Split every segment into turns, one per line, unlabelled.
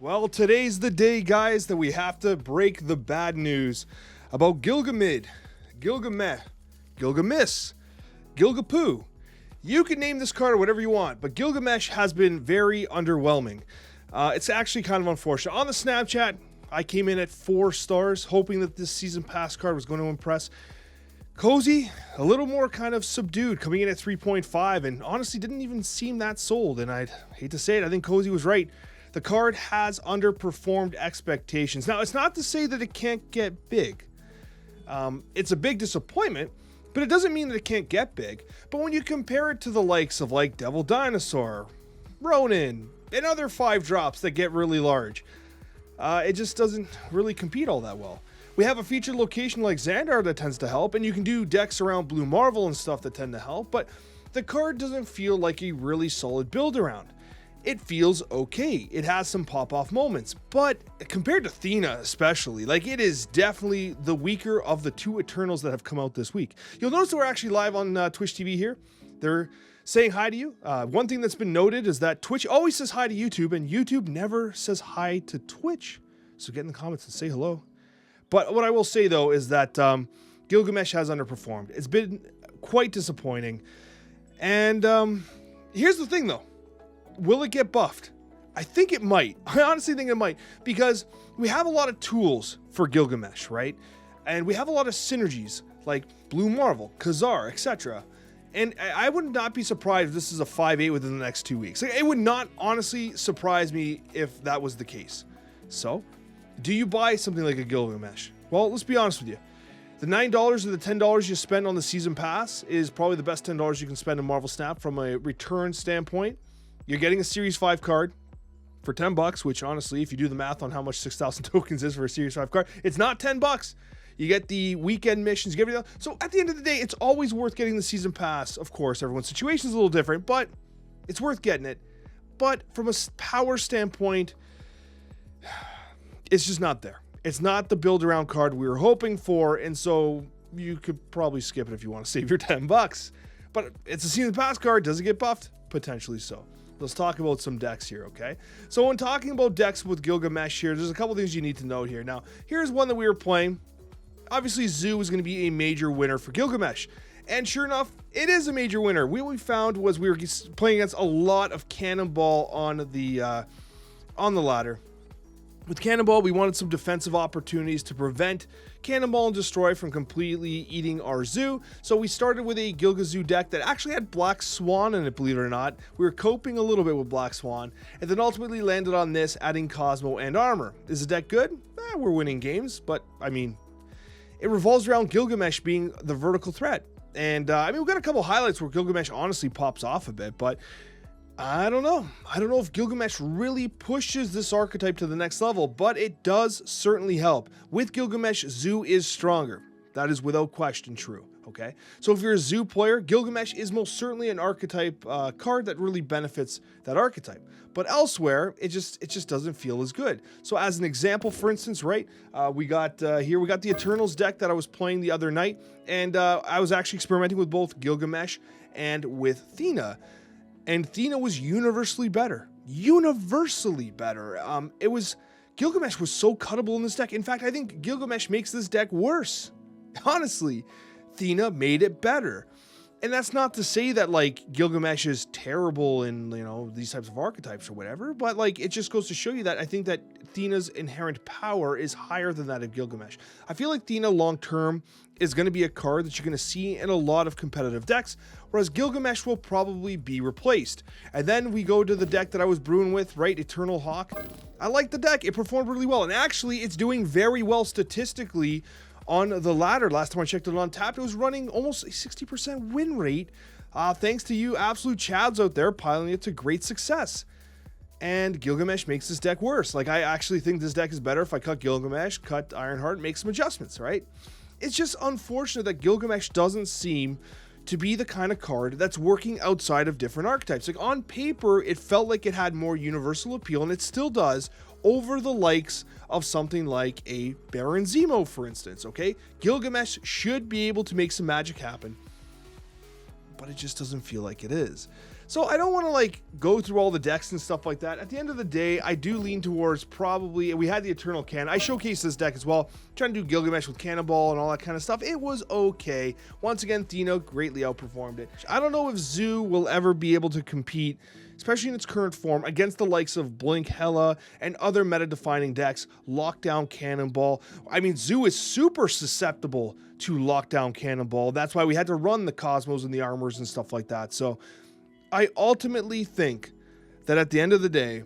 Well, today's the day, guys, that we have to break the bad news about Gilgamesh, Gilgamesh, Gilgapoo. You can name this card whatever you want, but Gilgamesh has been very underwhelming. It's actually kind of unfortunate. On the Snapchat, I came in at 4 stars, hoping that this season pass card was going to impress. Cozy, a little more kind of subdued, coming in at 3.5, and honestly didn't even seem that sold. And I'd hate to say it, I think Cozy was right. The card has underperformed expectations. Now, it's not to say that it can't get big. It's a big disappointment, but it doesn't mean that it can't get big. But when you compare it to the likes of like Devil Dinosaur, Ronin, and other 5 drops that get really large, it just doesn't really compete all that well. We have a featured location like Xandar that tends to help, and you can do decks around Blue Marvel and stuff that tend to help, but the card doesn't feel like a really solid build around. It feels okay. It has some pop-off moments, but compared to Thena especially, like it is definitely the weaker of the 2 Eternals that have come out this week. You'll notice that we're actually live on Twitch TV here. They're saying hi to you. One thing that's been noted is that Twitch always says hi to YouTube, and YouTube never says hi to Twitch. So get in the comments and say hello. But what I will say, though, is that Gilgamesh has underperformed. It's been quite disappointing. And here's the thing, though. Will it get buffed? I think it might. I honestly think it might, because we have a lot of tools for Gilgamesh, right? And we have a lot of synergies, like Blue Marvel, Khazar, etc. And I would not be surprised if this is a 5-8 within the next 2 weeks. Like, it would not honestly surprise me if that was the case. So, do you buy something like a Gilgamesh? Well, let's be honest with you. The $9 or the $10 you spend on the season pass is probably the best $10 you can spend in Marvel Snap from a return standpoint. You're getting a Series 5 card for $10, which honestly, if you do the math on how much 6,000 tokens is for a Series 5 card, it's not $10. You get the weekend missions, you get everything. So at the end of the day, it's always worth getting the season pass. Of course, everyone's situation is a little different, but it's worth getting it. But from a power standpoint, it's just not there. It's not the build around card we were hoping for, and so you could probably skip it if you want to save your $10. But it's a season pass card. Does it get buffed? Potentially so. Let's talk about some decks here, okay? So when talking about decks with Gilgamesh here, there's a couple things you need to note here. Now, here's one that we were playing. Obviously, Zoo is going to be a major winner for Gilgamesh. And sure enough, it is a major winner. What we found was we were playing against a lot of Cannonball on the ladder. With Cannonball, we wanted some defensive opportunities to prevent Cannonball and Destroy from completely eating our Zoo. So we started with a Gilgazoo deck that actually had Black Swan in it, believe it or not. We were coping a little bit with Black Swan, and then ultimately landed on this, adding Cosmo and Armor. Is the deck good? We're winning games, but I mean, it revolves around Gilgamesh being the vertical threat. And we've got a couple highlights where Gilgamesh honestly pops off a bit, but I don't know. I don't know if Gilgamesh really pushes this archetype to the next level, but it does certainly help. With Gilgamesh, Zoo is stronger. That is without question true, okay? So if you're a Zoo player, Gilgamesh is most certainly an archetype card that really benefits that archetype. But elsewhere, it just doesn't feel as good. So as an example, for instance, right, we got the Eternals deck that I was playing the other night, and I was actually experimenting with both Gilgamesh and with Thena. And Thena was universally better. Universally better. Gilgamesh was so cuttable in this deck. In fact, I think Gilgamesh makes this deck worse. Honestly, Thena made it better. And that's not to say that, like, Gilgamesh is terrible in, these types of archetypes or whatever, but, like, it just goes to show you that I think that Thena's inherent power is higher than that of Gilgamesh. I feel like Thena long-term is going to be a card that you're going to see in a lot of competitive decks, whereas Gilgamesh will probably be replaced. And then we go to the deck that I was brewing with, right, Eternal Hawk. I like the deck. It performed really well, and actually, it's doing very well statistically on the ladder. Last time I checked it on Tap, it was running almost a 60% win rate, thanks to you absolute chads out there piling it to great success. And Gilgamesh makes this deck worse. Like, I actually think this deck is better if I cut Gilgamesh, cut Ironheart, make some adjustments, right? It's just unfortunate that Gilgamesh doesn't seem to be the kind of card that's working outside of different archetypes. Like, on paper, it felt like it had more universal appeal, and it still does, over the likes of something like a Baron Zemo, for instance, okay? Gilgamesh should be able to make some magic happen, but it just doesn't feel like it is. So I don't want to like go through all the decks and stuff like that. At the end of the day, I do lean towards probably, we had the Eternal Cannon. I showcased this deck as well, trying to do Gilgamesh with Cannonball and all that kind of stuff. It was okay. Once again, Theno greatly outperformed it. I don't know if Zoo will ever be able to compete, especially in its current form, against the likes of Blink, Hela, and other meta-defining decks. Lockdown Cannonball. I mean, Zoo is super susceptible to Lockdown Cannonball. That's why we had to run the Cosmos and the Armors and stuff like that. So I ultimately think that at the end of the day,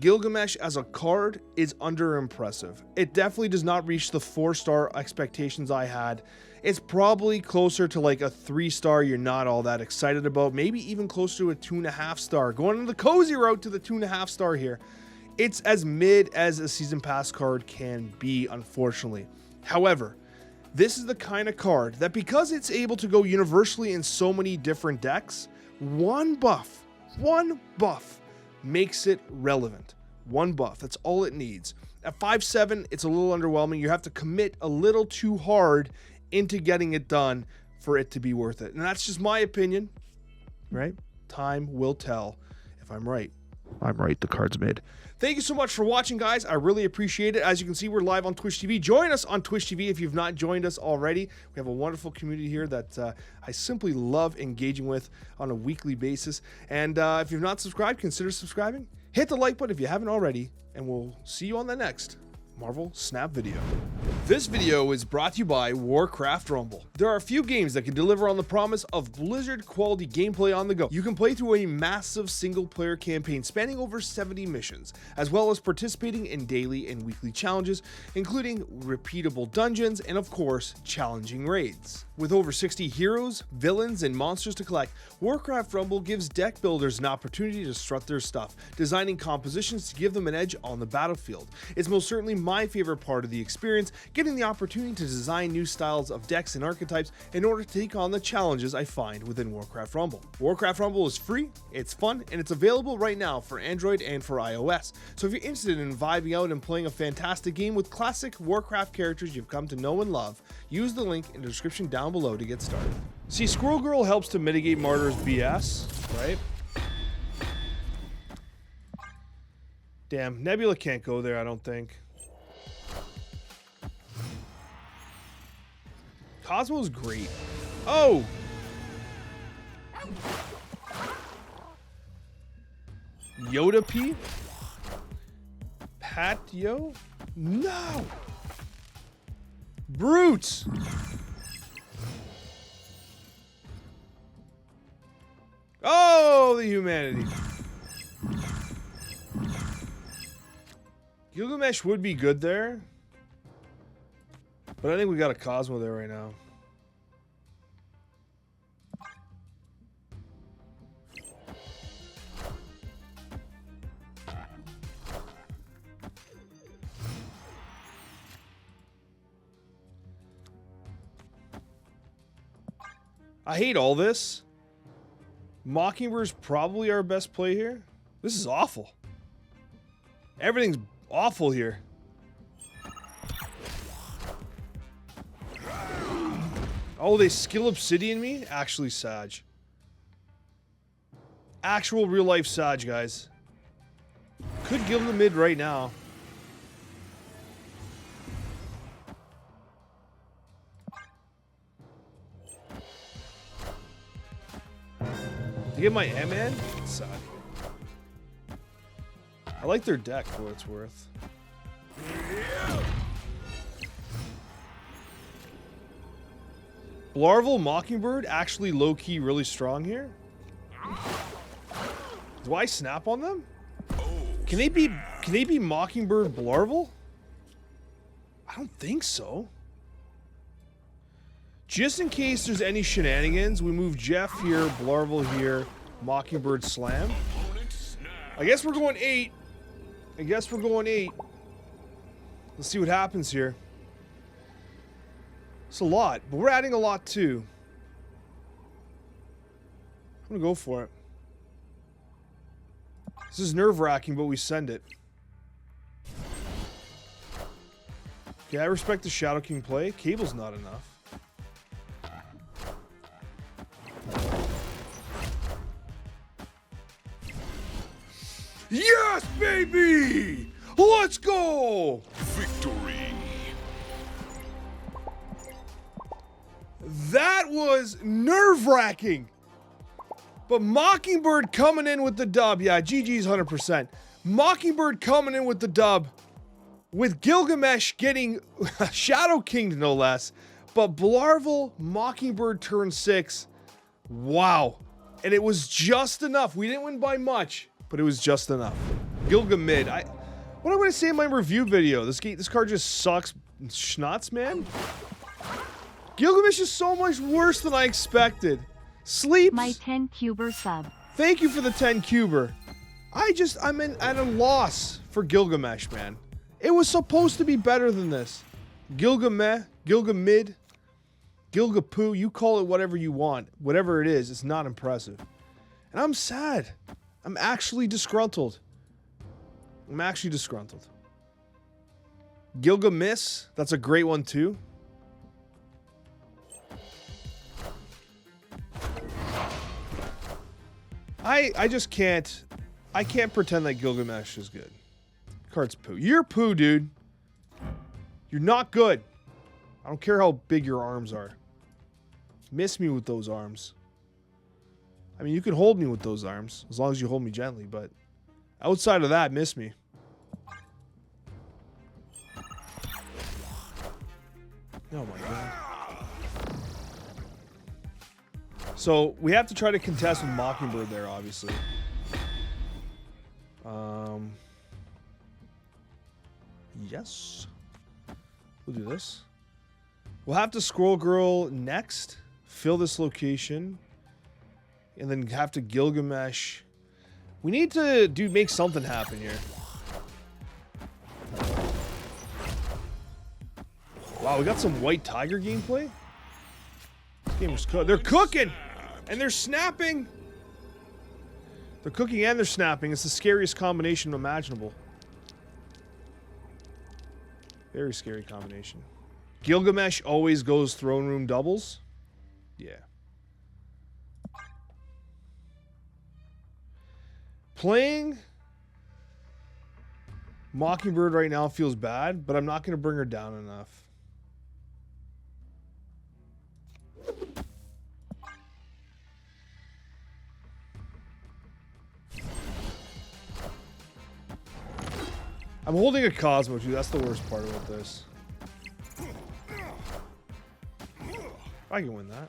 Gilgamesh as a card is under-impressive. It definitely does not reach the 4-star expectations I had. It's probably closer to like a 3-star you're not all that excited about, maybe even closer to a 2.5-star. Going on the cozy route to the 2.5-star here. It's as mid as a Season Pass card can be, unfortunately. However, this is the kind of card that, because it's able to go universally in so many different decks, one buff makes it relevant. One buff, that's all it needs. At 5/7, it's a little underwhelming. You have to commit a little too hard into getting it done for it to be worth it. And that's just my opinion, right? Time will tell if I'm right. I'm right, the card's mid. Thank you so much for watching, guys. I really appreciate it. As you can see, we're live on Twitch TV. Join us on Twitch TV if you've not joined us already. We have a wonderful community here that I simply love engaging with on a weekly basis. And if you've not subscribed, consider subscribing. Hit the like button if you haven't already, and we'll see you on the next Marvel Snap video. This video is brought to you by Warcraft Rumble. There are a few games that can deliver on the promise of Blizzard quality gameplay on the go. You can play through a massive single player campaign spanning over 70 missions, as well as participating in daily and weekly challenges, including repeatable dungeons and of course, challenging raids. With over 60 heroes, villains, and monsters to collect, Warcraft Rumble gives deck builders an opportunity to strut their stuff, designing compositions to give them an edge on the battlefield. It's most certainly my favorite part of the experience, getting the opportunity to design new styles of decks and archetypes in order to take on the challenges I find within Warcraft Rumble. Warcraft Rumble is free, it's fun, and it's available right now for Android and for iOS. So if you're interested in vibing out and playing a fantastic game with classic Warcraft characters you've come to know and love, use the link in the description down below to get started. See, Squirrel Girl helps to mitigate Martyr's BS, right? Damn, Nebula can't go there, I don't think. Cosmo's great. Oh! Yoda P? Patio? No! Brutes! Oh, the humanity. Gilgamesh would be good there. But I think we got a Cosmo there right now. I hate all this. Mockingbird's probably our best play here. This is awful. Everything's awful here. Oh, they skill Obsidian me? Actually, Sag. Actual real life Sag, guys. Could give him the mid right now. To get my M-N? Sad. I like their deck for what it's worth. Larval Mockingbird actually low-key really strong here. Do I snap on them? Can they be Mockingbird Blarval? I don't think so. Just in case there's any shenanigans, we move Jeff here, Blarval here, Mockingbird Slam. I guess we're going 8. Let's see what happens here. It's a lot, but we're adding a lot too. I'm gonna go for it. This is nerve-wracking, but we send it. Okay, I respect the Shadow King play. Cable's not enough. Yes, baby! Let's go!
Victory.
That was nerve-wracking. But Mockingbird coming in with the dub. Yeah, GG's 100%. Mockingbird coming in with the dub. With Gilgamesh getting Shadow Kinged, no less. But Blarvel, Mockingbird turn 6. Wow. And it was just enough. We didn't win by much, but it was just enough. Gilgamid. What am I going to say in my review video? This card just sucks schnotz, man. Gilgamesh is so much worse than I expected. Sleeps.
My 10 cuber sub.
Thank you for the 10 cuber. I'm at a loss for Gilgamesh, man. It was supposed to be better than this. Gilgamid, Gilgapoo, you call it whatever you want. Whatever it is, it's not impressive. And I'm sad. I'm actually disgruntled. Gilgamesh, that's a great one too. I just can't. I can't pretend that Gilgamesh is good. Card's poo. You're poo, dude. You're not good. I don't care how big your arms are. Miss me with those arms. I mean, you can hold me with those arms as long as you hold me gently, but outside of that, miss me. Oh my god. So we have to try to contest with Mockingbird there, obviously. Yes. We'll do this. We'll have to Scroll Girl next, fill this location, and then have to Gilgamesh. We need to make something happen here. Wow, we got some White Tiger gameplay. This game was cooked. They're cooking! And they're snapping! They're cooking and they're snapping. It's the scariest combination imaginable. Very scary combination. Gilgamesh always goes throne room doubles. Yeah. Playing Mockingbird right now feels bad, but I'm not going to bring her down enough. I'm holding a Cosmo, too. That's the worst part about this. I can win that.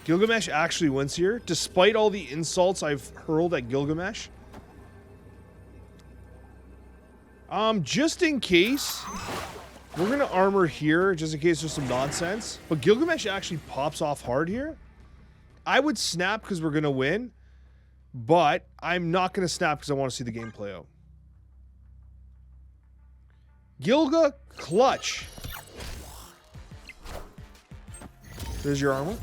Gilgamesh actually wins here, despite all the insults I've hurled at Gilgamesh. Just in case, we're going to armor here, just in case there's some nonsense. But Gilgamesh actually pops off hard here. I would snap because we're going to win, but I'm not going to snap because I want to see the game play out. Gilga Clutch. There's your armor.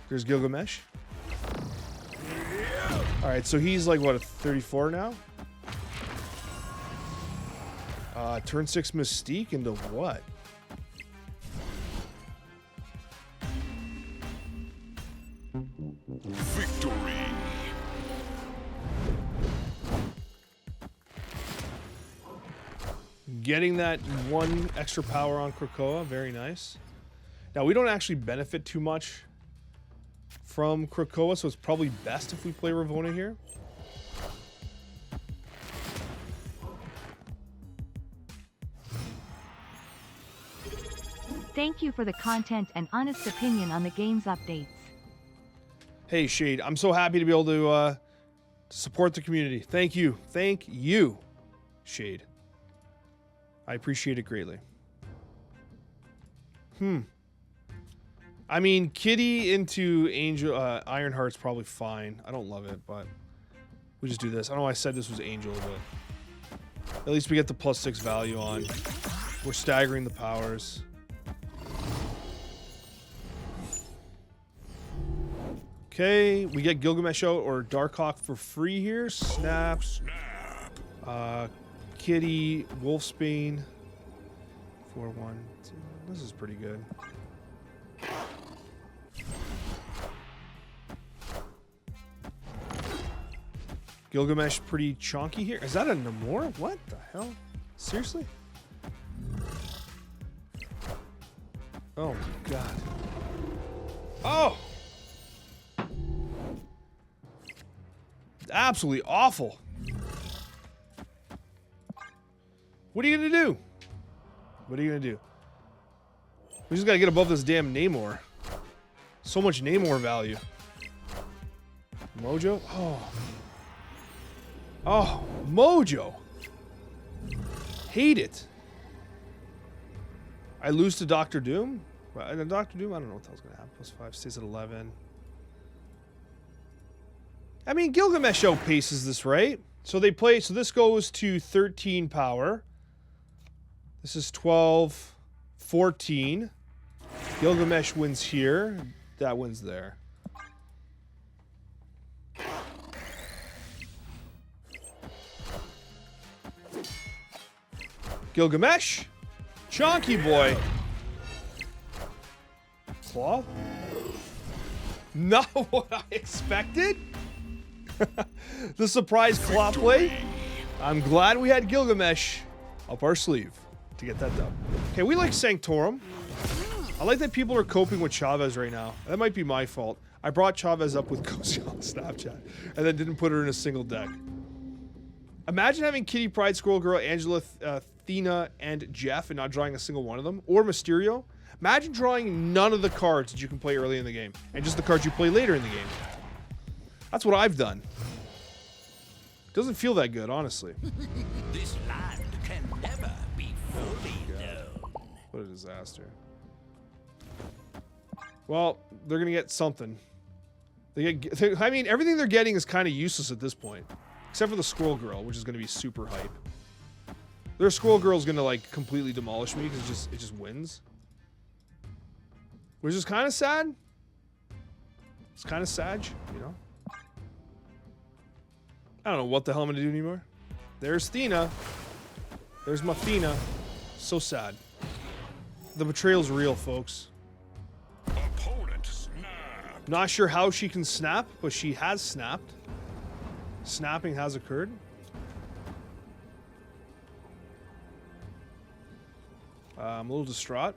There's Gilgamesh. Alright, so he's like, what, a 34 now? Turn 6 Mystique into what?
Victory.
Getting that one extra power on Krakoa, very nice. Now, we don't actually benefit too much from Krakoa, so it's probably best if we play Ravona here.
Thank you for the content and honest opinion on the game's updates.
Hey, Shade, I'm so happy to be able to support the community. Thank you. Thank you, Shade. I appreciate it greatly. I mean, Kitty into Angel, Ironheart's probably fine. I don't love it, but we just do this. I know I said this was Angel, but at least we get the +6 value on. We're staggering the powers. Okay, we get Gilgamesh out or Darkhawk for free here. Snap. Kitty, Wolfsbane. 4-1. This is pretty good. Gilgamesh pretty chonky here. Is that a Namor? What the hell? Seriously? Oh my god. Oh! Absolutely awful. What are you gonna do? What are you gonna do? We just gotta get above this damn Namor. So much Namor value. Mojo? Oh. Oh, Mojo. Hate it. I lose to Doctor Doom? Doctor Doom? I don't know what the hell's gonna happen. +5 stays at 11. I mean, Gilgamesh outpaces this, right? So they play, so this goes to 13 power. This is 12, 14. Gilgamesh wins here. That wins there. Gilgamesh. Chonky boy. Claw. Not what I expected. The surprise claw play. I'm glad we had Gilgamesh up our sleeve to get that done. Okay, we like Sanctorum. I like that people are coping with Chavez right now. That might be my fault. I brought Chavez up with Coccia on Snapchat and then didn't put her in a single deck. Imagine having Kitty Pryde, Squirrel Girl, Angela, Athena, and Jeff and not drawing a single one of them. Or Mysterio. Imagine drawing none of the cards that you can play early in the game and just the cards you play later in the game. That's what I've done. Doesn't feel that good, honestly.
This land can never be fully known.
What a disaster. Well, they're gonna get something. I mean, everything they're getting is kind of useless at this point, except for the Squirrel Girl, which is gonna be super hype. Their Squirrel Girl's gonna like completely demolish me because it just wins, which is kind of sad. It's kind of sad, you know. I don't know what the hell I'm gonna do anymore. There's Thena. There's my Thena. So sad. The betrayal's real, folks.
Opponent snapped.
Not sure how she can snap, but she has snapped. Snapping has occurred. I'm a little distraught.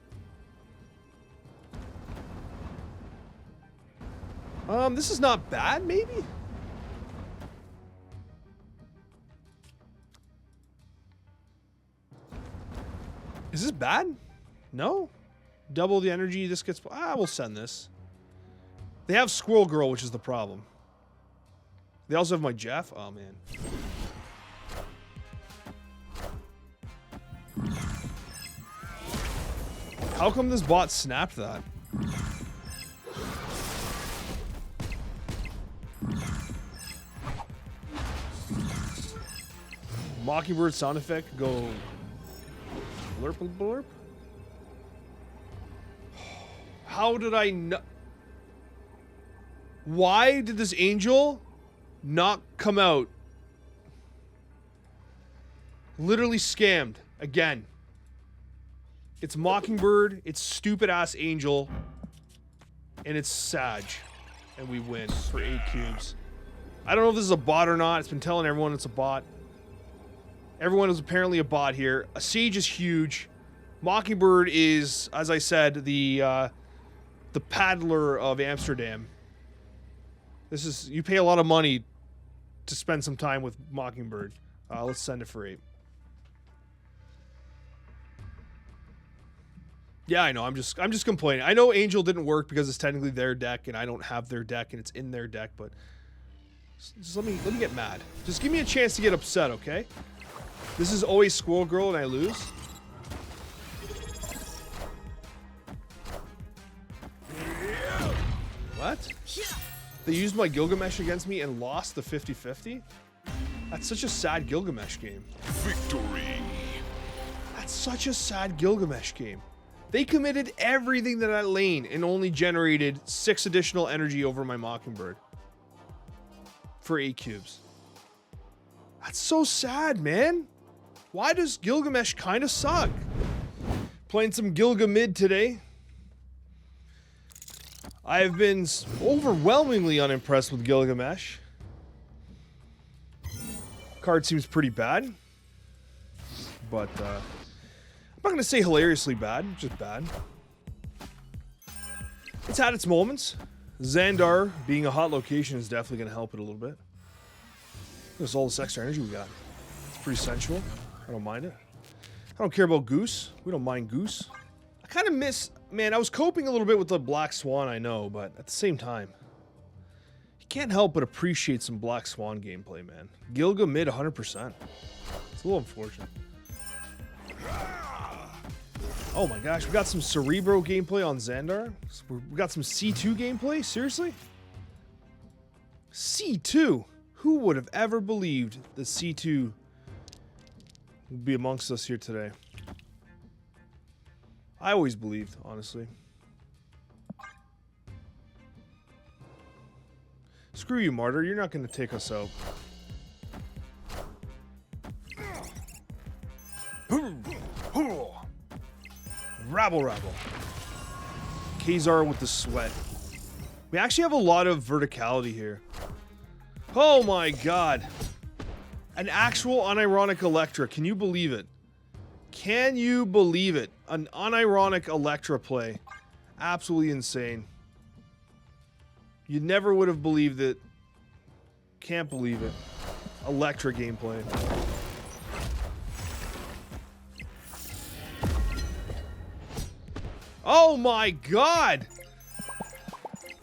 This is not bad, maybe? Is this bad? No? Double the energy, this gets... we'll send this. They have Squirrel Girl, which is the problem. They also have my Jeff. Oh, man. How come this bot snapped that? Mockingbird sound effect, go... Blurp blurp? How did I know? Why did this angel not come out? Literally scammed again. It's Mockingbird, it's stupid ass angel, and it's Sag. And we win for 8 cubes. I don't know if this is a bot or not. It's been telling everyone it's a bot. Everyone is apparently a bot here. A Sage is huge. Mockingbird is, as I said, the paddler of Amsterdam. This is, you pay a lot of money to spend some time with Mockingbird. Let's send it for 8. Yeah, I know. I'm just complaining. I know Angel didn't work because it's technically their deck, and I don't have their deck, and it's in their deck. But just let me get mad. Just give me a chance to get upset, okay? This is always Squirrel Girl, and I lose. What? They used my Gilgamesh against me and lost the 50-50? That's such a sad Gilgamesh game.
Victory.
That's such a sad Gilgamesh game. They committed everything to that lane and only generated 6 additional energy over my Mockingbird. For 8 cubes. That's so sad, man. Why does Gilgamesh kind of suck? Playing some Gilgamid today. I have been overwhelmingly unimpressed with Gilgamesh. Card seems pretty bad. But, I'm not going to say hilariously bad, just bad. It's had its moments. Xandar being a hot location is definitely going to help it a little bit. There's all this extra energy we got. It's pretty sensual. I don't mind it. I don't care about Goose. We don't mind Goose. I kind of miss... Man, I was coping a little bit with the Black Swan, I know, but at the same time, you can't help but appreciate some Black Swan gameplay, man. Gilga mid 100%. It's a little unfortunate. Oh my gosh, we got some Cerebro gameplay on Xandar. We got some C2 gameplay? Seriously? C2? Who would have ever believed that C2 would be amongst us here today? I always believed, honestly. Screw you, Martyr. You're not going to take us out. Rabble, rabble. Kazar with the sweat. We actually have a lot of verticality here. Oh my god. An actual unironic Electra. Can you believe it? Can you believe it? An unironic Electra play. Absolutely insane. You never would have believed it. Can't believe it. Electra gameplay. Oh my god!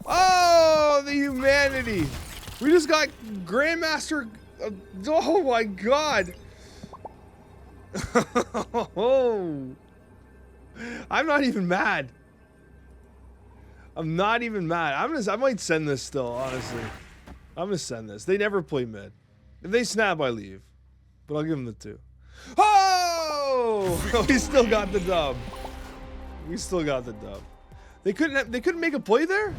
Oh, the humanity! We just got Grandmaster... oh my god! Oh, I'm not even mad. I'm not even mad. I might send this still, honestly. I'm gonna send this. They never play mid. If they snap, I leave. But I'll give them the 2. Oh! We still got the dub. We still got the dub. They couldn't make a play there?